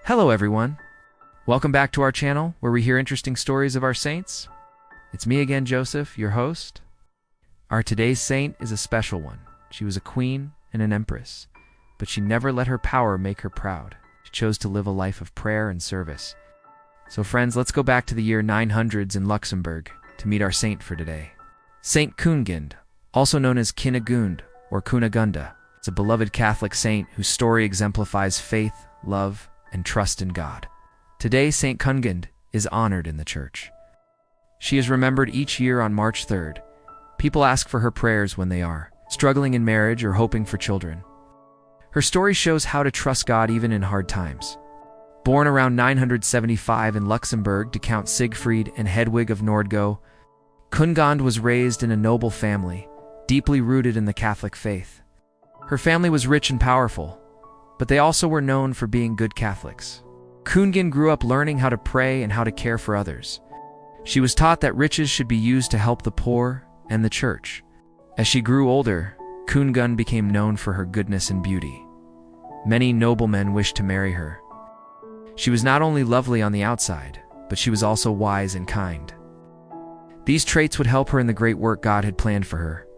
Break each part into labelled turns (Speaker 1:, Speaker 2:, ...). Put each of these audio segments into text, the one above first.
Speaker 1: Hello everyone. Welcome back to our channel where we hear interesting stories of our saints. It's me again, Joseph, your host. Our today's saint is a special one. She was a queen and an empress, but she never let her power make her proud. She chose to live a life of prayer and service. So friends, let's go back to the year 900s in Luxembourg to meet our saint for today. Saint Cunegunde, also known as Cunegunde or Cunegunde. It's a beloved Catholic saint whose story exemplifies faith, love, and trust in God. Today, Saint Cunegunde is honored in the church. She is remembered each year on March 3rd. People ask for her prayers when they are struggling in marriage or hoping for children. Her story shows how to trust God even in hard times. Born around 975 in Luxembourg to Count Siegfried and Hedwig of Nordgau, Cunegunde was raised in a noble family, deeply rooted in the Catholic faith. Her family was rich and powerful, but they also were known for being good Catholics. Cunegunde grew up learning how to pray and how to care for others. She was taught that riches should be used to help the poor and the church. As she grew older, Cunegunde became known for her goodness and beauty. Many noblemen wished to marry her. She was not only lovely on the outside, but she was also wise and kind. These traits would help her in the great work God had planned for her.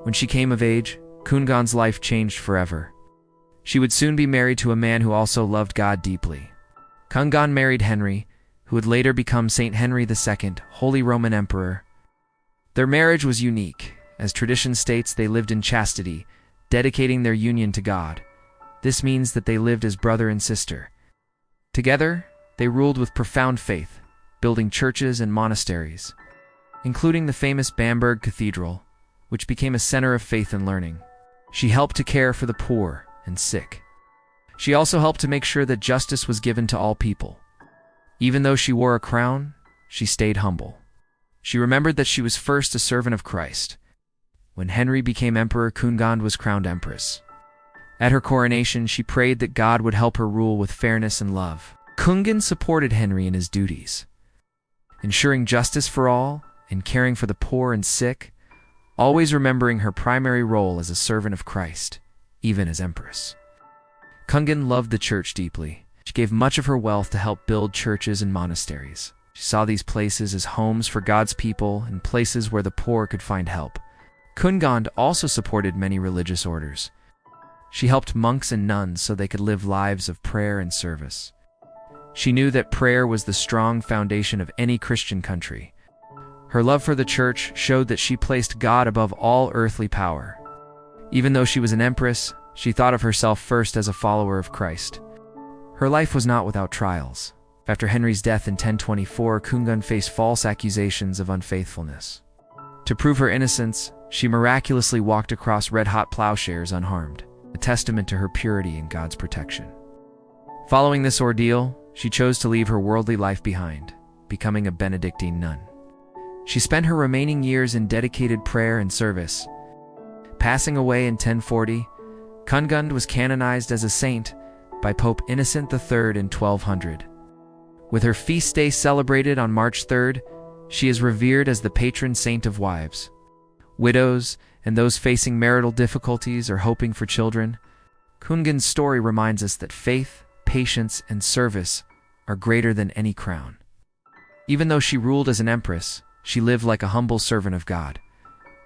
Speaker 1: When she came of age, Cunegunde's life changed forever. She would soon be married to a man who also loved God deeply. Cunegunde married Henry, who would later become Saint Henry II, Holy Roman Emperor. Their marriage was unique. As tradition states, they lived in chastity, dedicating their union to God. This means that they lived as brother and sister. Together, they ruled with profound faith, building churches and monasteries, including the famous Bamberg Cathedral, which became a center of faith and learning. She helped to care for the poor and sick. She also helped to make sure that justice was given to all people. Even though she wore a crown, she stayed humble. She remembered that she was first a servant of Christ. When Henry became emperor, Cunegunde was crowned empress. At her coronation, she prayed that God would help her rule with fairness and love. Cunegunde supported Henry in his duties, ensuring justice for all and caring for the poor and sick, always remembering her primary role as a servant of Christ, even as empress. Cunegunde loved the church deeply. She gave much of her wealth to help build churches and monasteries. She saw these places as homes for God's people and places where the poor could find help. Cunegunde also supported many religious orders. She helped monks and nuns so they could live lives of prayer and service. She knew that prayer was the strong foundation of any Christian country. Her love for the church showed that she placed God above all earthly power. Even though she was an empress, she thought of herself first as a follower of Christ. Her life was not without trials. After Henry's death in 1024, Cunegunde faced false accusations of unfaithfulness. To prove her innocence, she miraculously walked across red-hot ploughshares unharmed, a testament to her purity and God's protection. Following this ordeal, she chose to leave her worldly life behind, becoming a Benedictine nun. She spent her remaining years in dedicated prayer and service. Passing away in 1040, Cunegunde was canonized as a saint by Pope Innocent III in 1200. With her feast day celebrated on March 3rd, she is revered as the patron saint of wives, widows, and those facing marital difficulties or hoping for children. Cunegunde's story reminds us that faith, patience, and service are greater than any crown. Even though she ruled as an empress, she lived like a humble servant of God.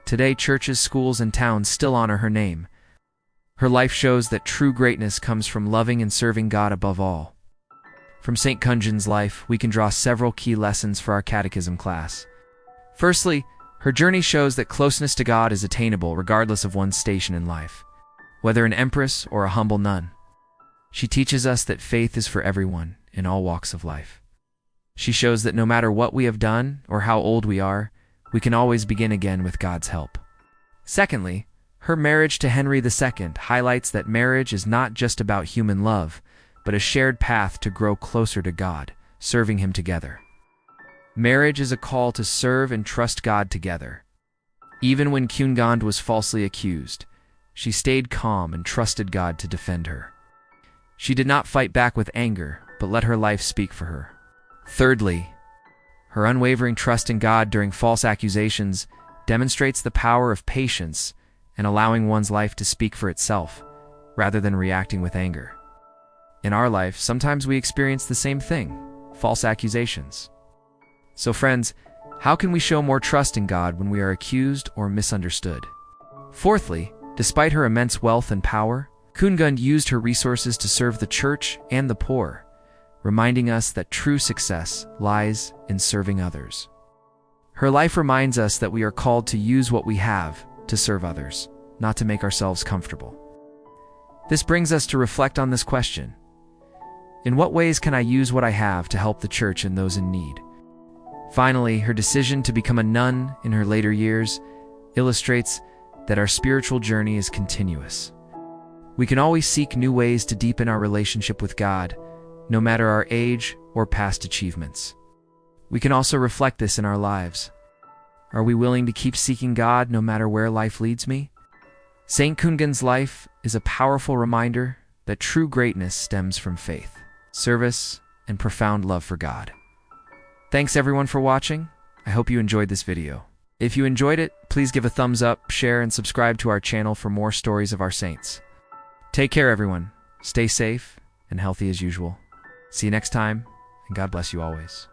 Speaker 1: Today, churches, schools, and towns still honor her name. Her life shows that true greatness comes from loving and serving God above all. From Saint Cunegunde's life, we can draw several key lessons for our catechism class. Firstly, her journey shows that closeness to God is attainable regardless of one's station in life, whether an empress or a humble nun. She teaches us that faith is for everyone in all walks of life. She shows that no matter what we have done or how old we are, we can always begin again with God's help. Secondly, her marriage to Henry II highlights that marriage is not just about human love, but a shared path to grow closer to God, serving Him together. Marriage is a call to serve and trust God together. Even when Cunegunde was falsely accused, she stayed calm and trusted God to defend her. She did not fight back with anger, but let her life speak for her. Thirdly, her unwavering trust in God during false accusations demonstrates the power of patience and allowing one's life to speak for itself, rather than reacting with anger. In our life, sometimes we experience the same thing: false accusations. So friends, how can we show more trust in God when we are accused or misunderstood? Fourthly, despite her immense wealth and power, Cunegunde used her resources to serve the church and the poor, reminding us that true success lies in serving others. Her life reminds us that we are called to use what we have to serve others, not to make ourselves comfortable. This brings us to reflect on this question: in what ways can I use what I have to help the church and those in need? Finally, her decision to become a nun in her later years illustrates that our spiritual journey is continuous. We can always seek new ways to deepen our relationship with God, no matter our age or past achievements. We can also reflect this in our lives. Are we willing to keep seeking God no matter where life leads me? Saint Cunegunde's life is a powerful reminder that true greatness stems from faith, service, and profound love for God. Thanks everyone for watching. I hope you enjoyed this video. If you enjoyed it, please give a thumbs up, share, and subscribe to our channel for more stories of our saints. Take care, everyone. Stay safe and healthy as usual. See you next time, and God bless you always.